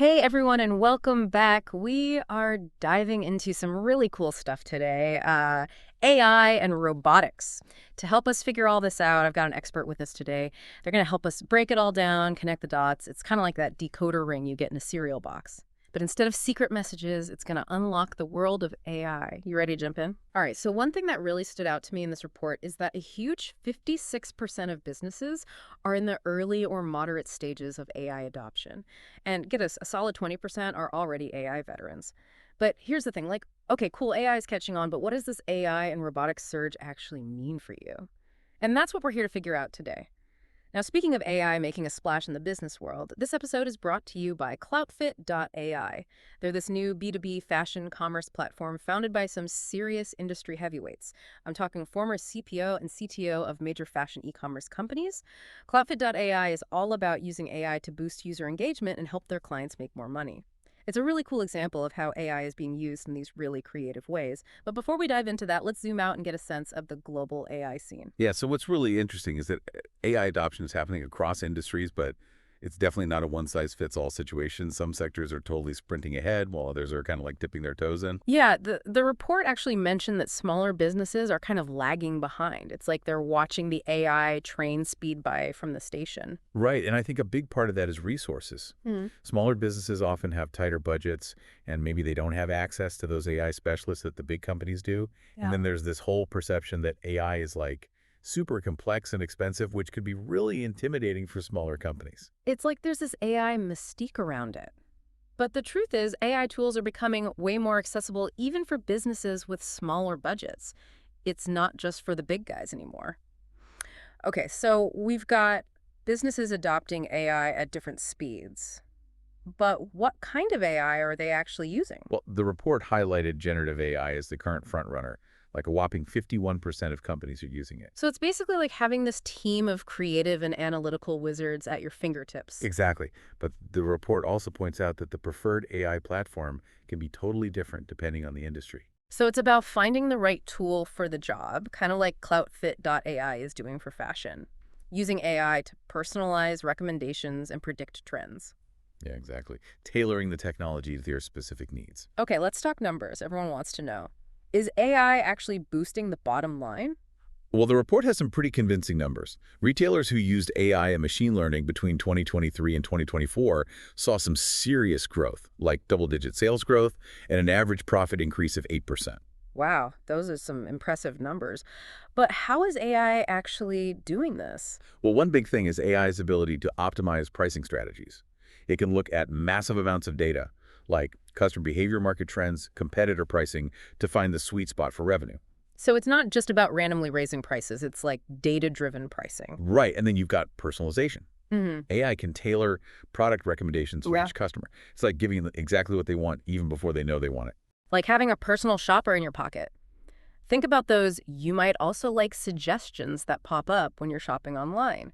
Hey everyone, and welcome back. We are diving into some really cool stuff today, AI and robotics. To help us figure all this out, I've got an expert with us today. They're going to help us break it all down, connect the dots. It's kind of like that decoder ring you get in a cereal box. But instead of secret messages, it's going to unlock the world of AI. You ready to jump in? All right, so one thing that really stood out to me in this report is that a huge 56% of businesses are in the early or moderate stages of AI adoption. And get us, a solid 20% are already AI veterans. But here's the thing, like, okay, cool, AI is catching on, but what does this AI and robotics surge actually mean for you? And that's what we're here to figure out today. Now, speaking of AI making a splash in the business world, this episode is brought to you by Cloutfit.ai. They're this new B2B fashion commerce platform founded by some serious industry heavyweights. I'm talking former CPO and CTO of major fashion e-commerce companies. Cloutfit.ai is all about using AI to boost user engagement and help their clients make more money. It's a really cool example of how AI is being used in these really creative ways. But before we dive into that, let's zoom out and get a sense of the global AI scene. Yeah, so what's really interesting is that AI adoption is happening across industries, but it's definitely not a one-size-fits-all situation. Some sectors are totally sprinting ahead, while others are kind of like dipping their toes in. Yeah, the report actually mentioned that smaller businesses are kind of lagging behind. It's like they're watching the AI train speed by from the station. Right, and I think a big part of that is resources. Hmm. Smaller businesses often have tighter budgets, and maybe they don't have access to those AI specialists that the big companies do. And Yeah. then there's this whole perception that AI is like super complex and expensive, which could be really intimidating for smaller companies. It's like there's this AI mystique around it. But the truth is, AI tools are becoming way more accessible even for businesses with smaller budgets. It's not just for the big guys anymore. Okay, so we've got businesses adopting AI at different speeds. But what kind of AI are they actually using? Well, the report highlighted generative AI as the current frontrunner. Like a whopping 51% of companies are using it. So it's basically like having this team of creative and analytical wizards at your fingertips. Exactly. But the report also points out that the preferred AI platform can be totally different depending on the industry. So it's about finding the right tool for the job, kind of like Cloutfit.ai is doing for fashion, using AI to personalize recommendations and predict trends. Yeah, exactly. Tailoring the technology to their specific needs. Okay, let's talk numbers. Everyone wants to know. Is AI actually boosting the bottom line? Well, the report has some pretty convincing numbers. Retailers who used AI and machine learning between 2023 and 2024 saw some serious growth, like double-digit sales growth and an average profit increase of 8%. Wow, those are some impressive numbers. But how is AI actually doing this? Well, one big thing is AI's ability to optimize pricing strategies. It can look at massive amounts of data, like customer behavior, market trends, competitor pricing, to find the sweet spot for revenue. So it's not just about randomly raising prices, it's like data-driven pricing. Right, and then you've got personalization. Hmm. AI can tailor product recommendations for Yeah. each customer. It's like giving them exactly what they want even before they know they want it. Like having a personal shopper in your pocket. Think about those you might also like suggestions that pop up when you're shopping online.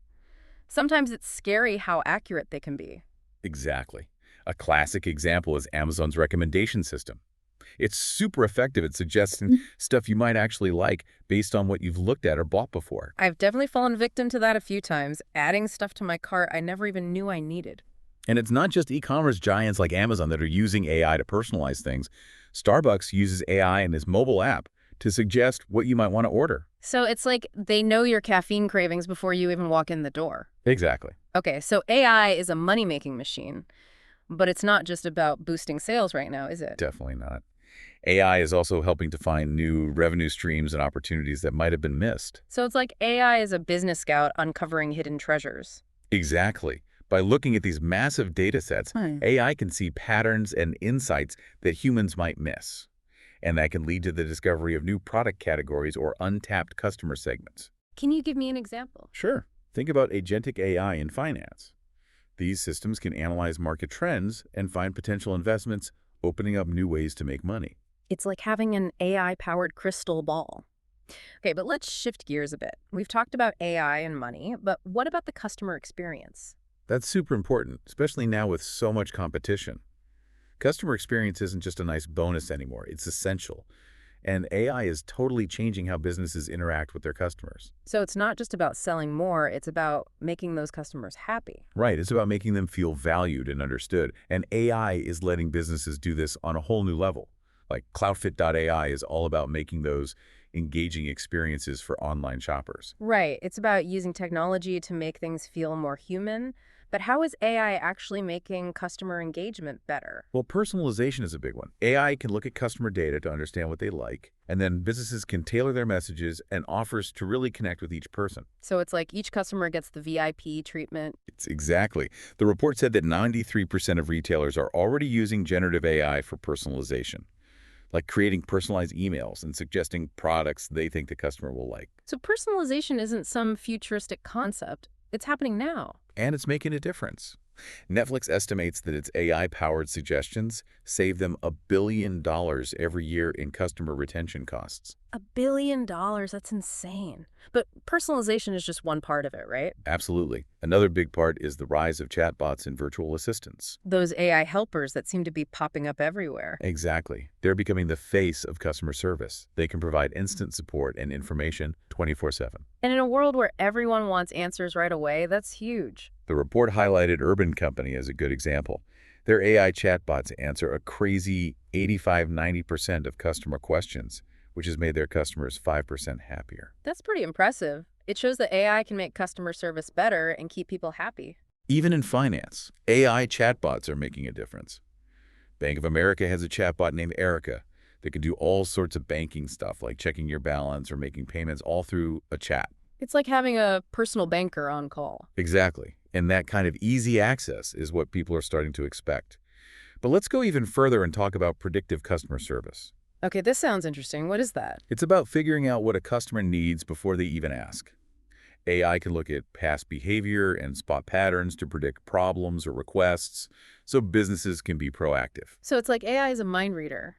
Sometimes it's scary how accurate they can be. Exactly. A classic example is Amazon's recommendation system. It's super effective at suggesting stuff you might actually like based on what you've looked at or bought before. I've definitely fallen victim to that a few times, adding stuff to my cart I never even knew I needed. And it's not just e-commerce giants like Amazon that are using AI to personalize things. Starbucks uses AI in its mobile app to suggest what you might want to order. So it's like they know your caffeine cravings before you even walk in the door. Exactly. Okay, so AI is a money-making machine, but it's not just about boosting sales right now, is it? Definitely not. AI is also helping to find new revenue streams and opportunities that might have been missed. So it's like AI is a business scout uncovering hidden treasures. Exactly. By looking at these massive data sets, Hmm. AI can see patterns and insights that humans might miss. And that can lead to the discovery of new product categories or untapped customer segments. Can you give me an example? Sure. Think about Agentic AI in finance. These systems can analyze market trends and find potential investments, opening up new ways to make money. It's like having an AI-powered crystal ball. Okay, but let's shift gears a bit. We've talked about AI and money, but what about the customer experience? That's super important, especially now with so much competition. Customer experience isn't just a nice bonus anymore, it's essential. And AI is totally changing how businesses interact with their customers. So it's not just about selling more, it's about making those customers happy. Right, it's about making them feel valued and understood. And AI is letting businesses do this on a whole new level. Like CloudFit.ai is all about making those engaging experiences for online shoppers. Right. It's about using technology to make things feel more human. But how is AI actually making customer engagement better? Well, personalization is a big one. AI can look at customer data to understand what they like, and then businesses can tailor their messages and offers to really connect with each person. So it's like each customer gets the VIP treatment. It's exactly. The report said that 93% of retailers are already using generative AI for personalization, like creating personalized emails and suggesting products they think the customer will like. So personalization isn't some futuristic concept. It's happening now. And it's making a difference. Netflix estimates that its AI-powered suggestions save them $1 billion every year in customer retention costs. $1 billion, that's insane. But personalization is just one part of it, right? Absolutely. Another big part is the rise of chatbots and virtual assistants. Those AI helpers that seem to be popping up everywhere. Exactly. They're becoming the face of customer service. They can provide instant support and information 24/7. And in a world where everyone wants answers right away, that's huge. The report highlighted Urban Company as a good example. Their AI chatbots answer a crazy 85–90% of customer questions, which has made their customers 5% happier. That's pretty impressive. It shows that AI can make customer service better and keep people happy. Even in finance, AI chatbots are making a difference. Bank of America has a chatbot named Erica that can do all sorts of banking stuff like checking your balance or making payments all through a chat. It's like having a personal banker on call. Exactly. And that kind of easy access is what people are starting to expect. But let's go even further and talk about predictive customer service. Okay, this sounds interesting. What is that? It's about figuring out what a customer needs before they even ask. AI can look at past behavior and spot patterns to predict problems or requests, so businesses can be proactive. So it's like AI is a mind reader.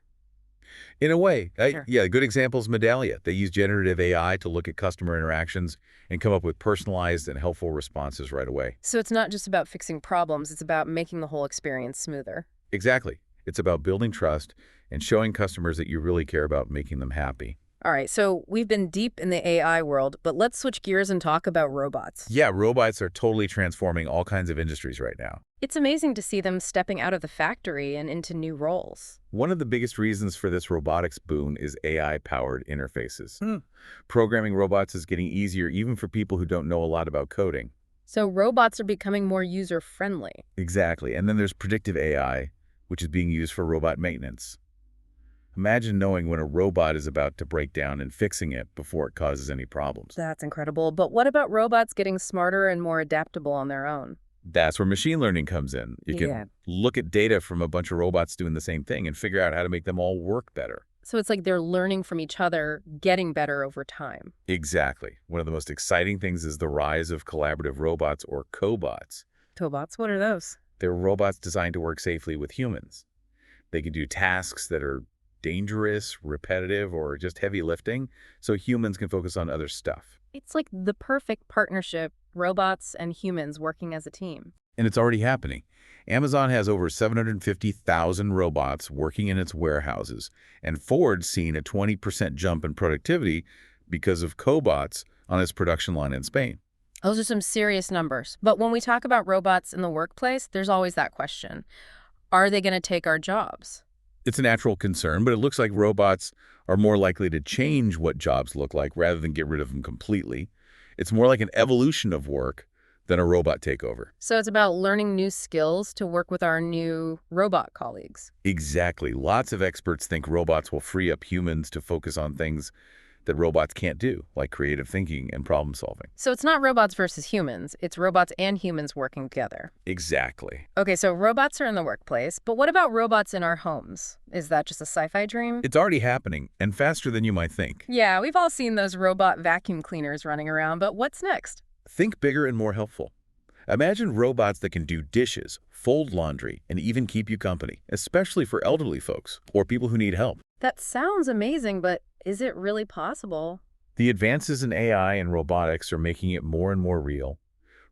In a way, Sure. yeah, a good example is Medallia. They use generative AI to look at customer interactions and come up with personalized and helpful responses right away. So it's not just about fixing problems, it's about making the whole experience smoother. Exactly. It's about building trust and showing customers that you really care about making them happy. All right, so we've been deep in the AI world, but let's switch gears and talk about robots. Yeah, robots are totally transforming all kinds of industries right now. It's amazing to see them stepping out of the factory and into new roles. One of the biggest reasons for this robotics boom is AI-powered interfaces. Programming robots is getting easier even for people who don't know a lot about coding. So robots are becoming more user-friendly. Exactly. And then there's predictive AI, which is being used for robot maintenance. Imagine knowing when a robot is about to break down and fixing it before it causes any problems. That's incredible. But what about robots getting smarter and more adaptable on their own? That's where machine learning comes in. You can look at data from a bunch of robots doing the same thing and figure out how to make them all work better. So it's like they're learning from each other, getting better over time. Exactly. One of the most exciting things is the rise of collaborative robots or cobots. Cobots, what are those? They're robots designed to work safely with humans. They can do tasks that are dangerous, repetitive, or just heavy lifting, so humans can focus on other stuff. It's like the perfect partnership, robots and humans working as a team. And it's already happening. Amazon has over 750,000 robots working in its warehouses, and Ford's seen a 20% jump in productivity because of cobots on its production line in Spain. Those are some serious numbers. But when we talk about robots in the workplace, there's always that question. Are they going to take our jobs? It's a natural concern, but it looks like robots are more likely to change what jobs look like rather than get rid of them completely. It's more like an evolution of work than a robot takeover. So it's about learning new skills to work with our new robot colleagues. Exactly. Lots of experts think robots will free up humans to focus on things that robots can't do, like creative thinking and problem solving. So it's not robots versus humans, it's robots and humans working together. Exactly. Okay, so robots are in the workplace, but what about robots in our homes? Is that just a sci-fi dream? It's already happening, and faster than you might think. Yeah, we've all seen those robot vacuum cleaners running around, but what's next? Think bigger and more helpful. Imagine robots that can do dishes, fold laundry, and even keep you company, especially for elderly folks or people who need help. That sounds amazing, but is it really possible? The advances in AI and robotics are making it more and more real.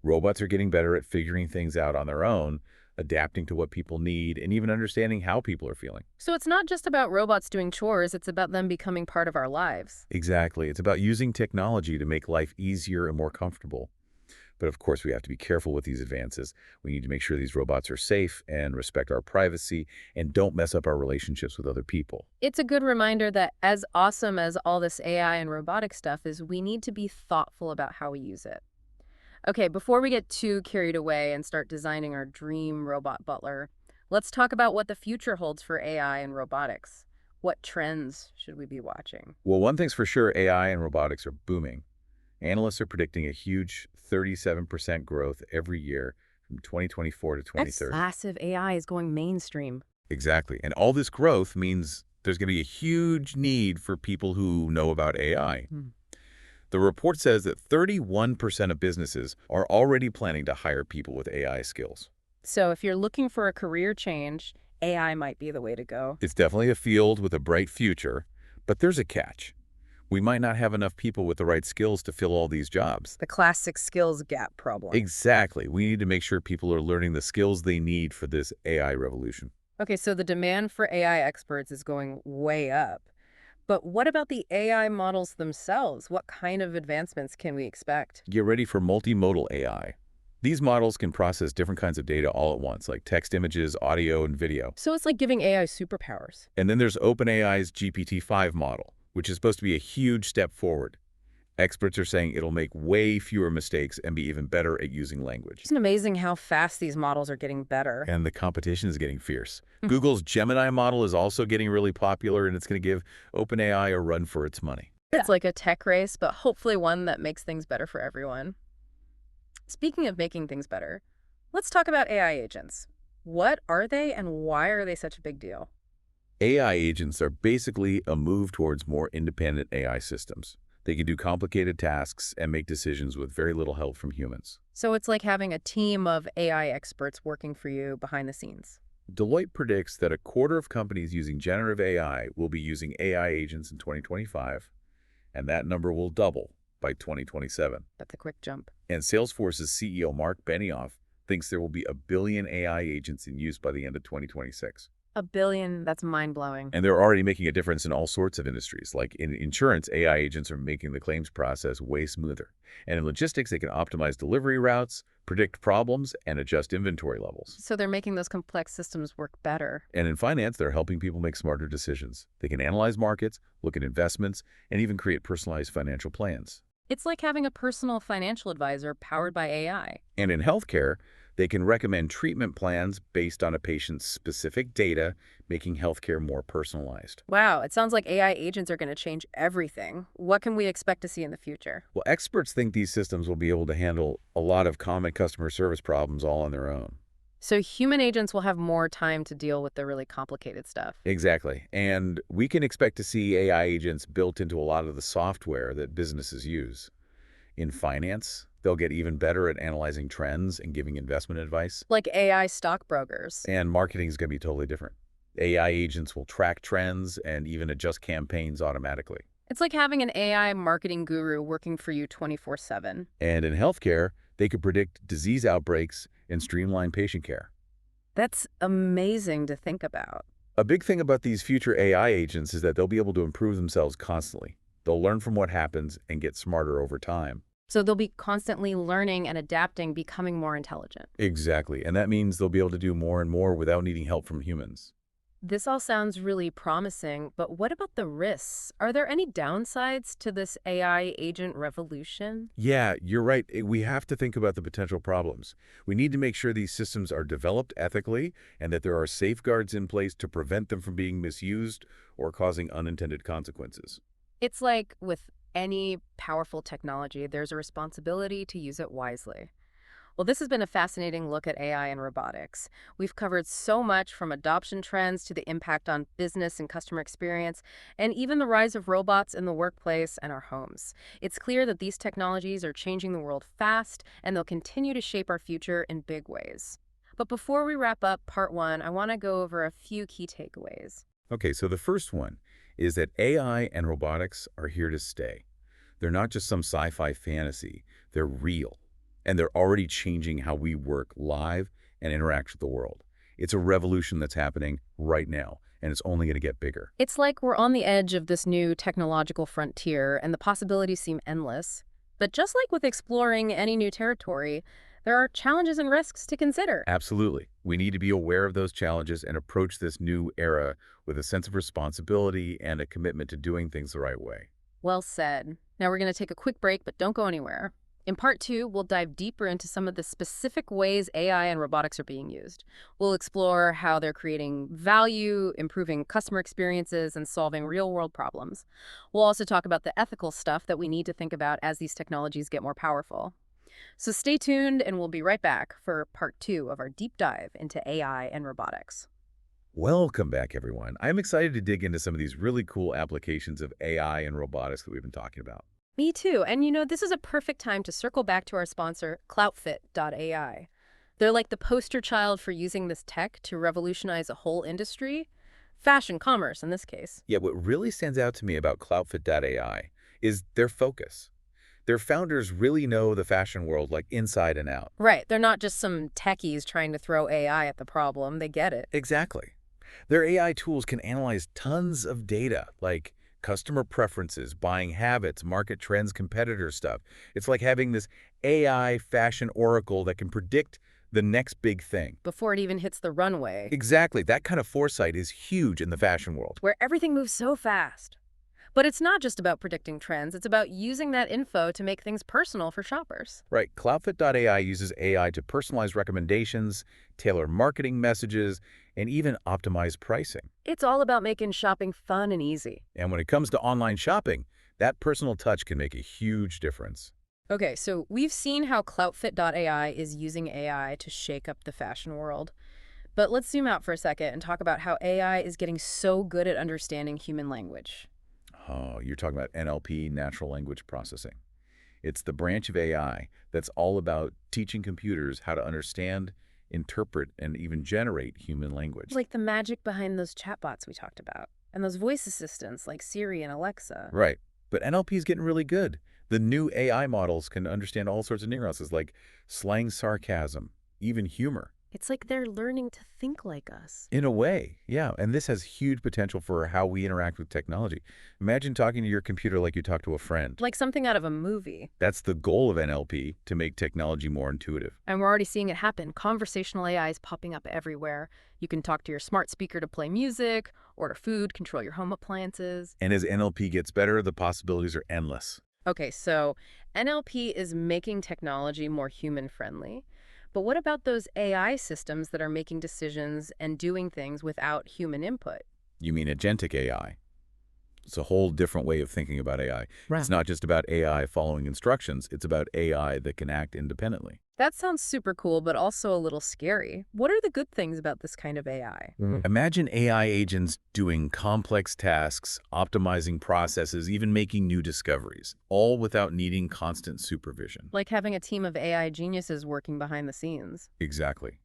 Robots are getting better at figuring things out on their own, adapting to what people need, and even understanding how people are feeling. So it's not just about robots doing chores, it's about them becoming part of our lives. Exactly. It's about using technology to make life easier and more comfortable. But of course, we have to be careful with these advances. We need to make sure these robots are safe and respect our privacy and don't mess up our relationships with other people. It's a good reminder that as awesome as all this AI and robotic stuff is, we need to be thoughtful about how we use it. Okay, before we get too carried away and start designing our dream robot butler, let's talk about what the future holds for AI and robotics. What trends should we be watching? Well, one thing's for sure, AI and robotics are booming. Analysts are predicting a huge 37% growth every year from 2024 to That's 2030. massive. AI is going mainstream. Exactly. And all this growth means there's going to be a huge need for people who know about AI. Hmm. The report says that 31% of businesses are already planning to hire people with AI skills. So if you're looking for a career change, AI might be the way to go. It's definitely a field with a bright future, but there's a catch. We might not have enough people with the right skills to fill all these jobs. The classic skills gap problem. Exactly. We need to make sure people are learning the skills they need for this AI revolution. Okay, so the demand for AI experts is going way up. But what about the AI models themselves? What kind of advancements can we expect? Get ready for multimodal AI. These models can process different kinds of data all at once, like text, images, audio, and video. So it's like giving AI superpowers. And then there's OpenAI's GPT-5 model, which is supposed to be a huge step forward. Experts are saying it'll make way fewer mistakes and be even better at using language. It's amazing how fast these models are getting better. And the competition is getting fierce. Google's Gemini model is also getting really popular, and it's going to give OpenAI a run for its money. It's like a tech race, but hopefully one that makes things better for everyone. Speaking of making things better, let's talk about AI agents. What are they and why are they such a big deal? AI agents are basically a move towards more independent AI systems. They can do complicated tasks and make decisions with very little help from humans. So it's like having a team of AI experts working for you behind the scenes. Deloitte predicts that a quarter of companies using generative AI will be using AI agents in 2025, and that number will double by 2027. That's a quick jump. And Salesforce's CEO Mark Benioff thinks there will be 1 billion AI agents in use by the end of 2026. 1 billion, that's mind-blowing. And they're already making a difference in all sorts of industries. Like in insurance, AI agents are making the claims process way smoother. And in logistics, they can optimize delivery routes, predict problems, and adjust inventory levels. So they're making those complex systems work better. And in finance, they're helping people make smarter decisions. They can analyze markets, look at investments, and even create personalized financial plans. It's like having a personal financial advisor powered by AI. And in healthcare, they can recommend treatment plans based on a patient's specific data, making healthcare more personalized. Wow, it sounds like AI agents are going to change everything. What can we expect to see in the future? Well, experts think these systems will be able to handle a lot of common customer service problems all on their own. So human agents will have more time to deal with the really complicated stuff. Exactly. And we can expect to see AI agents built into a lot of the software that businesses use. In finance, they'll get even better at analyzing trends and giving investment advice. Like AI stockbrokers. And marketing is going to be totally different. AI agents will track trends and even adjust campaigns automatically. It's like having an AI marketing guru working for you 24/7. And in healthcare, they could predict disease outbreaks and streamline patient care. That's amazing to think about. A big thing about these future AI agents is that they'll be able to improve themselves constantly. They'll learn from what happens and get smarter over time. So they'll be constantly learning and adapting, becoming more intelligent. Exactly. And that means they'll be able to do more and more without needing help from humans. This all sounds really promising, but what about the risks? Are there any downsides to this AI agent revolution? Yeah, you're right. We have to think about the potential problems. We need to make sure these systems are developed ethically and that there are safeguards in place to prevent them from being misused or causing unintended consequences. It's like with any powerful technology, there's a responsibility to use it wisely. Well, this has been a fascinating look at AI and robotics. We've covered so much from adoption trends to the impact on business and customer experience, and even the rise of robots in the workplace and our homes. It's clear that these technologies are changing the world fast, and they'll continue to shape our future in big ways. But before we wrap up part one, I want to go over a few key takeaways. Okay, so the first one is that AI and robotics are here to stay. They're not just some sci-fi fantasy, they're real. And they're already changing how we work, live, and interact with the world. It's a revolution that's happening right now, and it's only going to get bigger. It's like we're on the edge of this new technological frontier, and the possibilities seem endless. But just like with exploring any new territory, there are challenges and risks to consider. Absolutely. We need to be aware of those challenges and approach this new era with a sense of responsibility and a commitment to doing things the right way. Well said. Now we're going to take a quick break, but don't go anywhere. In part two, we'll dive deeper into some of the specific ways AI and robotics are being used. We'll explore how they're creating value, improving customer experiences, and solving real-world problems. We'll also talk about the ethical stuff that we need to think about as these technologies get more powerful. So stay tuned, and we'll be right back for part two of our deep dive into AI and robotics. Welcome back, everyone. I'm excited to dig into some of these really cool applications of AI and robotics that we've been talking about. Me too. And this is a perfect time to circle back to our sponsor, AI. They're like the poster child for using this tech to revolutionize a whole industry, fashion commerce in this case. Yeah, what really stands out to me about AI is their focus. Their founders really know the fashion world like inside and out. Right. They're not just some techies trying to throw AI at the problem. They get it. Exactly. Their AI tools can analyze tons of data, like customer preferences, buying habits, market trends, competitor stuff. It's like having this AI fashion oracle that can predict the next big thing. Before it even hits the runway, Exactly. That kind of foresight is huge in the fashion world. where everything moves so fast. But it's not just about predicting trends. It's about using that info to make things personal for shoppers. Right. AI uses AI to personalize recommendations, tailor marketing messages, and even optimize pricing. It's all about making shopping fun and easy. And when it comes to online shopping, that personal touch can make a huge difference. Okay, so we've seen how AI is using AI to shake up the fashion world. But let's zoom out for a second and talk about how AI is getting so good at understanding human language. Oh, you're talking about NLP, natural language processing. It's the branch of AI that's all about teaching computers how to understand, interpret, and even generate human language. Like the magic behind those chatbots we talked about, and those voice assistants like Siri and Alexa. Right. But NLP is getting really good. The new AI models can understand all sorts of nuances like slang sarcasm, even humor. It's like they're learning to think like us. In a way, yeah. And this has huge potential for how we interact with technology. Imagine talking to your computer like you talk to a friend. Like something out of a movie. That's the goal of NLP, to make technology more intuitive. And we're already seeing it happen. Conversational AI is popping up everywhere. You can talk to your smart speaker to play music, order food, control your home appliances. And as NLP gets better, the possibilities are endless. Okay, so NLP is making technology more human-friendly. But what about those AI systems that are making decisions and doing things without human input? You mean agentic AI? It's a whole different way of thinking about AI. Right. It's not just about AI following instructions. It's about AI that can act independently. That sounds super cool, but also a little scary. What are the good things about this kind of AI? Imagine AI agents doing complex tasks, optimizing processes, even making new discoveries, all without needing constant supervision. Like having a team of AI geniuses working behind the scenes. Exactly.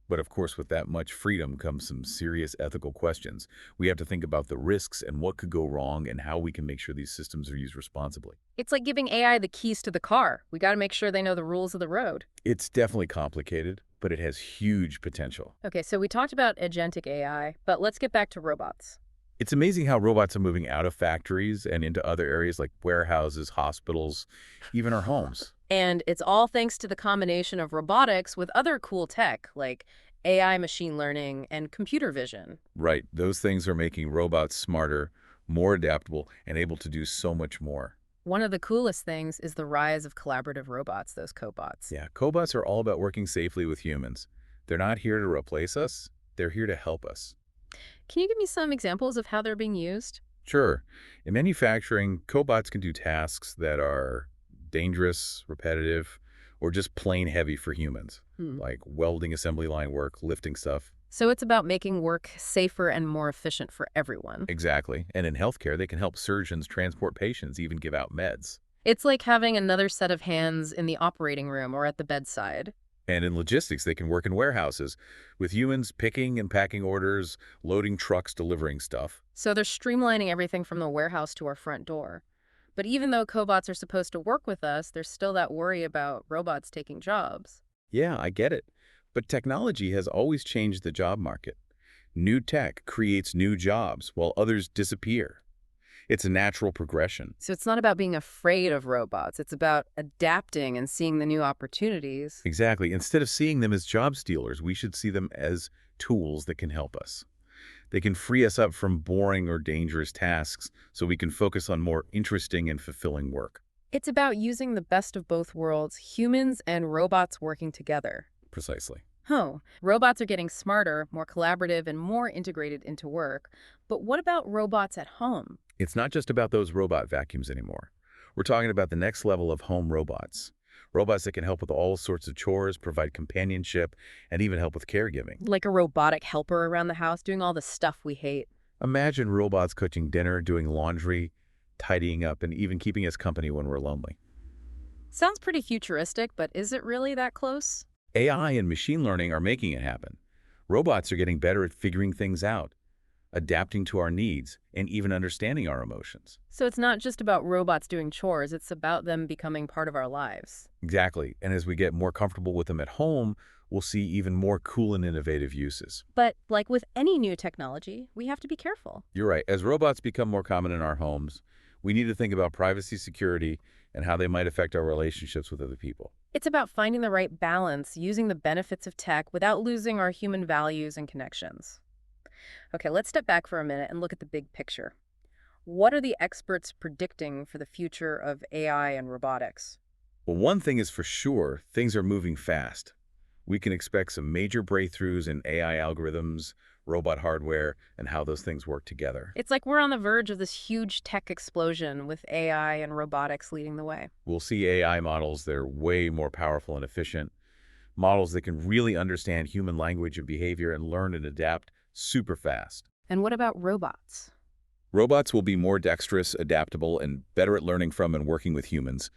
But of course, with that much freedom comes some serious ethical questions. We have to think about the risks and what could go wrong and how we can make sure these systems are used responsibly. It's like giving AI the keys to the car. We got to make sure they know the rules of the road. It's definitely complicated, but it has huge potential. Okay, so we talked about agentic AI, but let's get back to robots. It's amazing how robots are moving out of factories and into other areas like warehouses, hospitals, even our homes. And it's all thanks to the combination of robotics with other cool tech like AI machine learning and computer vision. Right. Those things are making robots smarter, more adaptable, and able to do so much more. One of the coolest things is the rise of collaborative robots, those cobots. Yeah, cobots are all about working safely with humans. They're not here to replace us. They're here to help us. Can you give me some examples of how they're being used? Sure. In manufacturing, cobots can do tasks that are dangerous, repetitive, or just plain heavy for humans, like welding assembly line work, lifting stuff. So it's about making work safer and more efficient for everyone. Exactly. And in healthcare, they can help surgeons transport patients, even give out meds. It's like having another set of hands in the operating room or at the bedside. And in logistics, they can work in warehouses, with humans picking and packing orders, loading trucks, delivering stuff. So they're streamlining everything from the warehouse to our front door. But even though cobots are supposed to work with us, there's still that worry about robots taking jobs. Yeah, I get it. But technology has always changed the job market. New tech creates new jobs while others disappear. It's a natural progression. So it's not about being afraid of robots. It's about adapting and seeing the new opportunities. Exactly. Instead of seeing them as job stealers, we should see them as tools that can help us. They can free us up from boring or dangerous tasks so we can focus on more interesting and fulfilling work. It's about using the best of both worlds, humans and robots working together. Precisely. Oh, robots are getting smarter, more collaborative, and more integrated into work. But what about robots at home? It's not just about those robot vacuums anymore. We're talking about the next level of home robots. Robots that can help with all sorts of chores, provide companionship, and even help with caregiving. Like a robotic helper around the house doing all the stuff we hate. Imagine robots cooking dinner, doing laundry, tidying up, and even keeping us company when we're lonely. Sounds pretty futuristic, but is it really that close? AI and machine learning are making it happen. Robots are getting better at figuring things out, adapting to our needs, and even understanding our emotions. So it's not just about robots doing chores, it's about them becoming part of our lives. Exactly. And as we get more comfortable with them at home, we'll see even more cool and innovative uses. But like with any new technology, we have to be careful. You're right. As robots become more common in our homes, we need to think about privacy, security, and how they might affect our relationships with other people. It's about finding the right balance, using the benefits of tech without losing our human values and connections. Okay, let's step back for a minute and look at the big picture. What are the experts predicting for the future of AI and robotics? Well, one thing is for sure, things are moving fast. We can expect some major breakthroughs in AI algorithms, robot hardware, and how those things work together. It's like we're on the verge of this huge tech explosion with AI and robotics leading the way. We'll see AI models that are way more powerful and efficient, models that can really understand human language and behavior and learn and adapt super fast. And what about robots? Robots will be more dexterous, adaptable, and better at learning from and working with humans.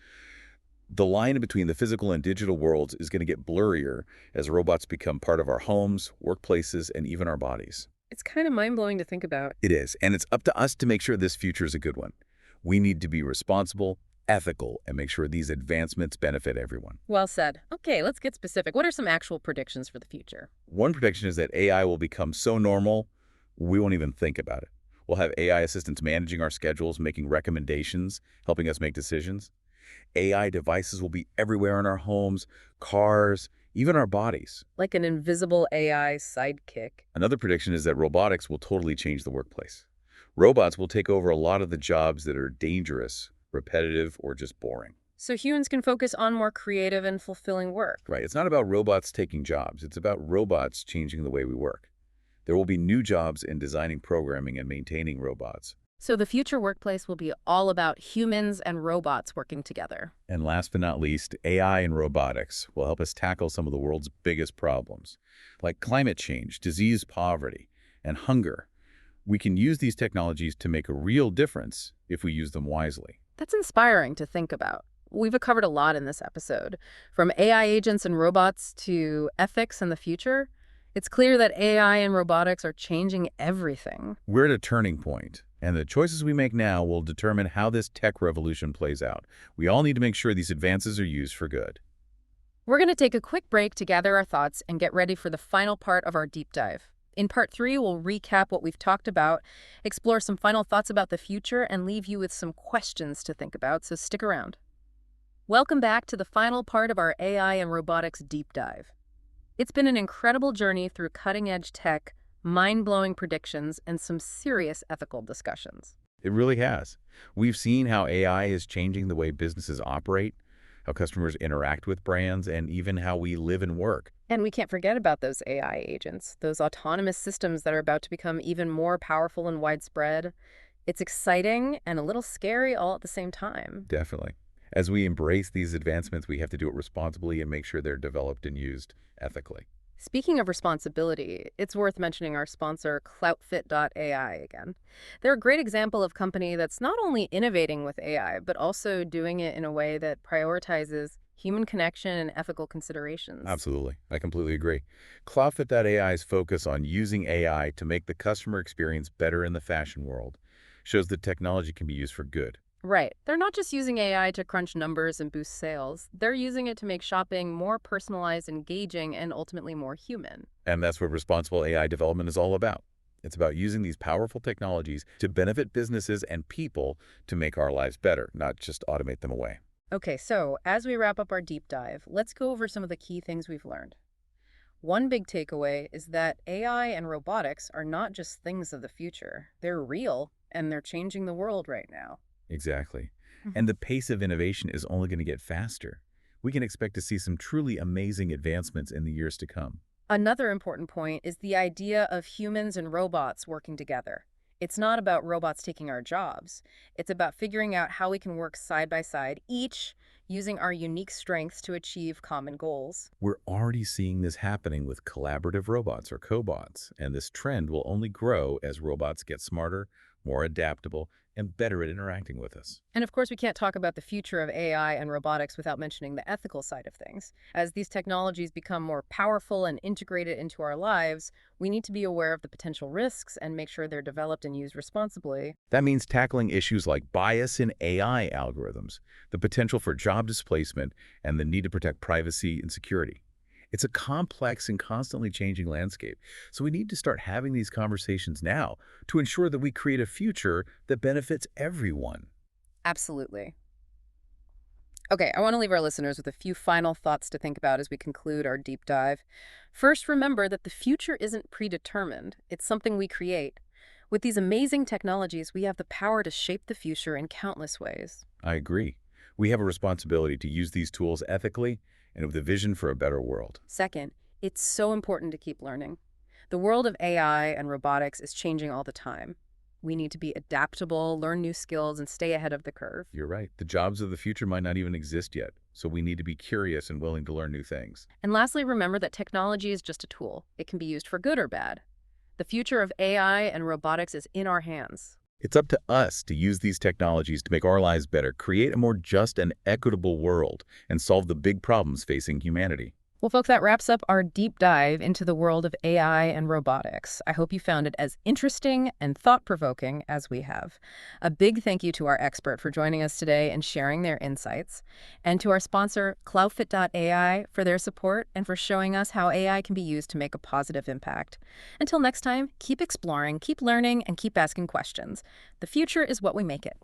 The line between the physical and digital worlds is going to get blurrier as robots become part of our homes, workplaces, and even our bodies. It's kind of mind-blowing to think about. It is, and it's up to us to make sure this future is a good one. We need to be responsible, ethical, and make sure these advancements benefit everyone. Well said. Okay, let's get specific. What are some actual predictions for the future? One prediction is that AI will become so normal, we won't even think about it. We'll have AI assistants managing our schedules, making recommendations, helping us make decisions. AI devices will be everywhere in our homes, cars, even our bodies. Like an invisible AI sidekick. Another prediction is that robotics will totally change the workplace. Robots will take over a lot of the jobs that are dangerous, repetitive, or just boring. So humans can focus on more creative and fulfilling work. Right. It's not about robots taking jobs. It's about robots changing the way we work. There will be new jobs in designing, programming, and maintaining robots. So the future workplace will be all about humans and robots working together. And last but not least, AI and robotics will help us tackle some of the world's biggest problems, like climate change, disease, poverty, and hunger. We can use these technologies to make a real difference if we use them wisely. That's inspiring to think about. We've covered a lot in this episode, from AI agents and robots to ethics and the future. It's clear that AI and robotics are changing everything. We're at a turning point, and the choices we make now will determine how this tech revolution plays out. We all need to make sure these advances are used for good. We're going to take a quick break to gather our thoughts and get ready for the final part of our deep dive. In part 3, we'll recap what we've talked about, explore some final thoughts about the future, and leave you with some questions to think about, so stick around. Welcome back to the final part of our AI and robotics deep dive. It's been an incredible journey through cutting-edge tech, mind-blowing predictions, and some serious ethical discussions. It really has. We've seen how AI is changing the way businesses operate, how customers interact with brands, and even how we live and work. And we can't forget about those AI agents, those autonomous systems that are about to become even more powerful and widespread. It's exciting and a little scary all at the same time. Definitely. As we embrace these advancements, we have to do it responsibly and make sure they're developed and used ethically. Speaking of responsibility, it's worth mentioning our sponsor, Cloutfit.ai again. They're a great example of a company that's not only innovating with AI, but also doing it in a way that prioritizes human connection and ethical considerations. Absolutely. I completely agree. Cloutfit.ai's focus on using AI to make the customer experience better in the fashion world shows that technology can be used for good. Right. They're not just using AI to crunch numbers and boost sales. They're using it to make shopping more personalized, engaging, and ultimately more human. And that's what responsible AI development is all about. It's about using these powerful technologies to benefit businesses and people to make our lives better, not just automate them away. Okay, so as we wrap up our deep dive, let's go over some of the key things we've learned. One big takeaway is that AI and robotics are not just things of the future. They're real, and they're changing the world right now. Exactly. Mhm. And the pace of innovation is only going to get faster. We can expect to see some truly amazing advancements in the years to come. Another important point is the idea of humans and robots working together. It's not about robots taking our jobs. It's about figuring out how we can work side by side, each using our unique strengths to achieve common goals. We're already seeing this happening with collaborative robots or cobots, and this trend will only grow as robots get smarter, more adaptable, and better at interacting with us. And of course, we can't talk about the future of AI and robotics without mentioning the ethical side of things. As these technologies become more powerful and integrated into our lives, we need to be aware of the potential risks and make sure they're developed and used responsibly. That means tackling issues like bias in AI algorithms, the potential for job displacement, and the need to protect privacy and security. It's a complex and constantly changing landscape, so we need to start having these conversations now to ensure that we create a future that benefits everyone. Absolutely. Okay, I want to leave our listeners with a few final thoughts to think about as we conclude our deep dive. First, remember that the future isn't predetermined, it's something we create. With these amazing technologies, we have the power to shape the future in countless ways. I agree. We have a responsibility to use these tools ethically and with a vision for a better world. Second, it's so important to keep learning. The world of AI and robotics is changing all the time. We need to be adaptable, learn new skills, and stay ahead of the curve. You're right. The jobs of the future might not even exist yet, so we need to be curious and willing to learn new things. And lastly, remember that technology is just a tool. It can be used for good or bad. The future of AI and robotics is in our hands. It's up to us to use these technologies to make our lives better, create a more just and equitable world, and solve the big problems facing humanity. Well, folks, that wraps up our deep dive into the world of AI and robotics. I hope you found it as interesting and thought-provoking as we have. A big thank you to our expert for joining us today and sharing their insights, and to our sponsor, CloudFit.ai, for their support and for showing us how AI can be used to make a positive impact. Until next time, keep exploring, keep learning, and keep asking questions. The future is what we make it.